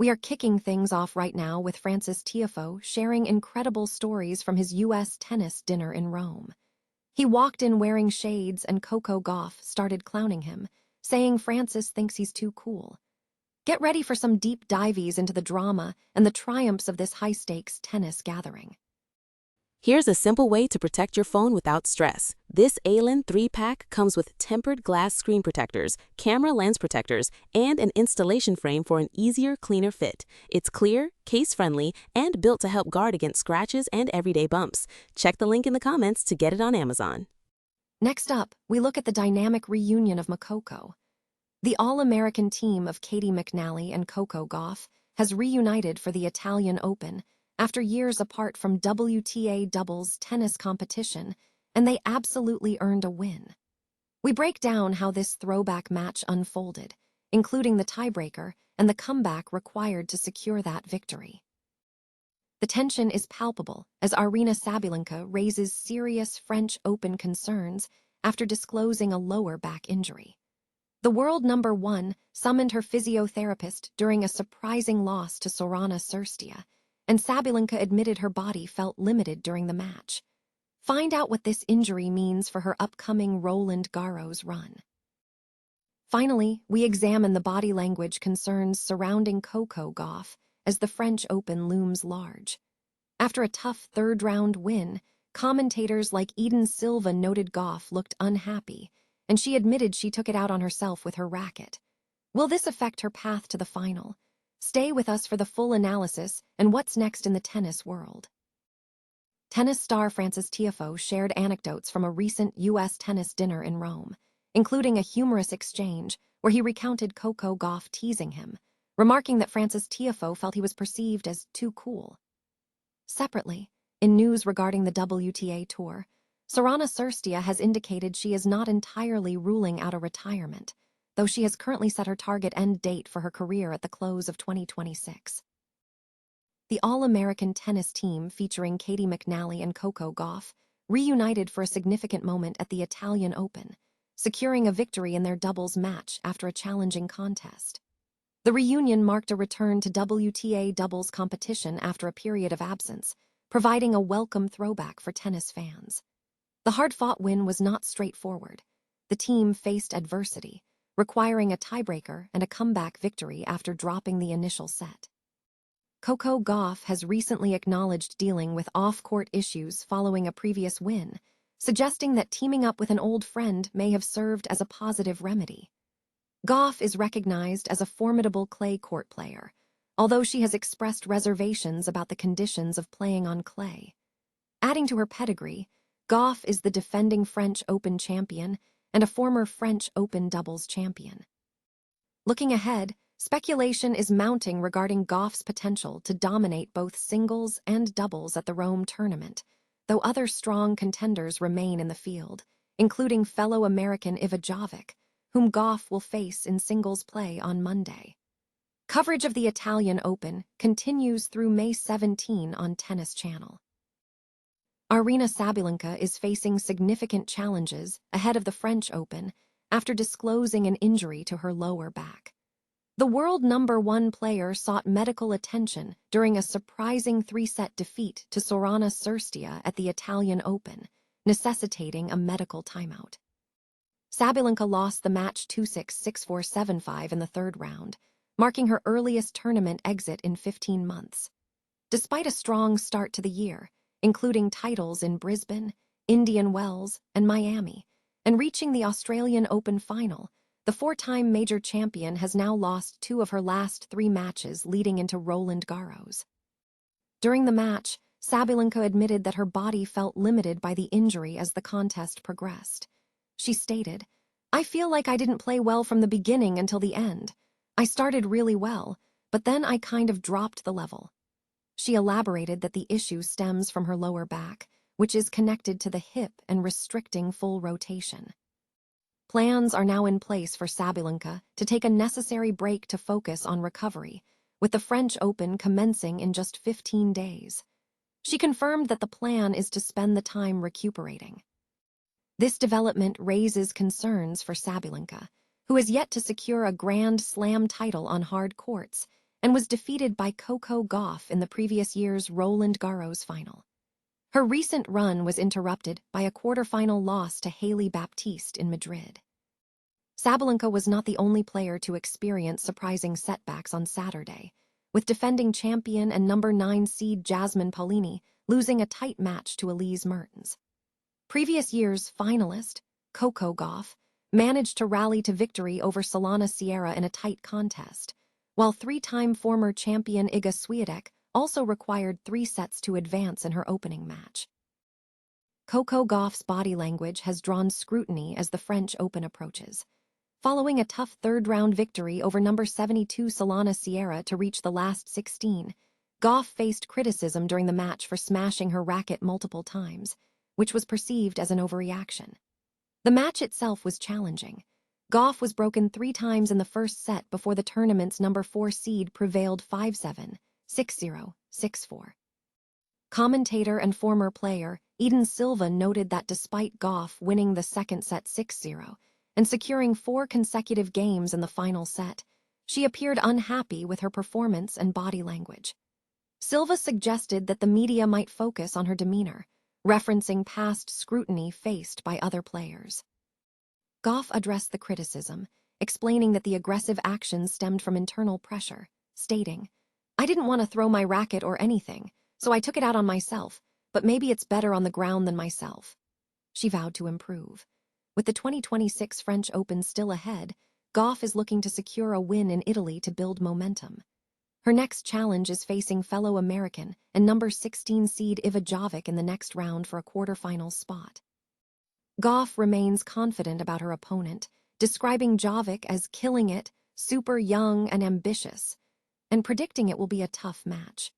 We are kicking things off right now with Frances Tiafoe sharing incredible stories from his U.S. tennis dinner in Rome. He walked in wearing shades and Coco Gauff started clowning him, saying Frances thinks he's too cool. Get ready for some deep dives into the drama and the triumphs of this high-stakes tennis gathering. Here's a simple way to protect your phone without stress. This Aryna 3-pack comes with tempered glass screen protectors, camera lens protectors, and an installation frame for an easier, cleaner fit. It's clear, case-friendly, and built to help guard against scratches and everyday bumps. Check the link in the comments to get it on Amazon. Next up, we look at the dynamic reunion of McCoco. The All-American team of Katie McNally and Coco Gauff has reunited for the Italian Open after years apart from WTA doubles tennis competition, and they absolutely earned a win. We break down how this throwback match unfolded, including the tiebreaker and the comeback required to secure that victory. The tension is palpable as Aryna Sabalenka raises serious French Open concerns after disclosing a lower back injury. The world number one summoned her physiotherapist during a surprising loss to Aryna Sabalenka, and Sabalenka admitted her body felt limited during the match. Find out what this injury means for her upcoming Roland Garros run. Finally, we examine the body language concerns surrounding Coco Gauff as the French Open looms large. After a tough third-round win, commentators like Eden Silva noted Gauff looked unhappy, and she admitted she took it out on herself with her racket. Will this affect her path to the final? Stay with us for the full analysis and what's next in the tennis world. Tennis star Frances Tiafoe shared anecdotes from a recent U.S. tennis dinner in Rome, including a humorous exchange where he recounted Coco Gauff teasing him, remarking that Frances Tiafoe felt he was perceived as too cool. Separately, in news regarding the WTA Tour, Aryna Sabalenka has indicated she is not entirely ruling out a retirement, though she has currently set her target end date for her career at the close of 2026. The All-American tennis team featuring Katie McNally and Coco Gauff reunited for a significant moment at the Italian Open, securing a victory in their doubles match after a challenging contest. The reunion marked a return to WTA doubles competition after a period of absence, providing a welcome throwback for tennis fans. The hard-fought win was not straightforward. The team faced adversity, requiring a tiebreaker and a comeback victory after dropping the initial set. Coco Gauff has recently acknowledged dealing with off-court issues following a previous win, suggesting that teaming up with an old friend may have served as a positive remedy. Gauff is recognized as a formidable clay court player, although she has expressed reservations about the conditions of playing on clay. Adding to her pedigree, Gauff is the defending French Open champion and a former French Open doubles champion. Looking ahead, speculation is mounting regarding Gauff's potential to dominate both singles and doubles at the Rome tournament, though other strong contenders remain in the field, including fellow American Iva Jovic, whom Gauff will face in singles play on Monday. Coverage of the Italian Open continues through May 17 on Tennis Channel. Aryna Sabalenka is facing significant challenges ahead of the French Open after disclosing an injury to her lower back. The world number one player sought medical attention during a surprising three-set defeat to Aryna Sabalenka at the Italian Open, necessitating a medical timeout. Sabalenka lost the match 2-6, 6-4, 7-5 in the third round, marking her earliest tournament exit in 15 months. Despite a strong start to the year, including titles in Brisbane, Indian Wells, and Miami, and reaching the Australian Open final, the four-time major champion has now lost 2 of her last 3 matches leading into Roland Garros. During the match, Sabalenka admitted that her body felt limited by the injury as the contest progressed. She stated, "I feel like I didn't play well from the beginning until the end. I started really well, but then I kind of dropped the level." She elaborated that the issue stems from her lower back, which is connected to the hip and restricting full rotation. Plans are now in place for Sabalenka to take a necessary break to focus on recovery, with the French Open commencing in just 15 days. She confirmed that the plan is to spend the time recuperating. This development raises concerns for Sabalenka, who has yet to secure a Grand Slam title on hard courts and was defeated by Coco Gauff in the previous year's Roland Garros final. Her recent run was interrupted by a quarterfinal loss to Hailey Baptiste in Madrid. Sabalenka was not the only player to experience surprising setbacks on Saturday, with defending champion and number 9 seed Jasmine Paolini losing a tight match to Elise Mertens. Previous year's finalist, Coco Gauff, managed to rally to victory over Solana Sierra in a tight contest, while three-time former champion Iga Swiatek also required 3 sets to advance in her opening match. Coco Gauff's body language has drawn scrutiny as the French Open approaches. Following a tough third-round victory over number 72 Solana Sierra to reach the last 16, Gauff faced criticism during the match for smashing her racket multiple times, which was perceived as an overreaction. The match itself was challenging. Gauff was broken 3 times in the first set before the tournament's number 4 seed prevailed 5-7, 6-0, 6-4. Commentator and former player Eden Silva noted that despite Gauff winning the second set 6-0 and securing 4 consecutive games in the final set, she appeared unhappy with her performance and body language. Silva suggested that the media might focus on her demeanor, referencing past scrutiny faced by other players. Gauff addressed the criticism, explaining that the aggressive actions stemmed from internal pressure, stating, "I didn't want to throw my racket or anything, so I took it out on myself, but maybe it's better on the ground than myself." She vowed to improve. With the 2026 French Open still ahead, Gauff is looking to secure a win in Italy to build momentum. Her next challenge is facing fellow American and number 16 seed Iva Jovic in the next round for a quarterfinal spot. Gauff remains confident about her opponent, describing Jovic as killing it, super young and ambitious, and predicting it will be a tough match.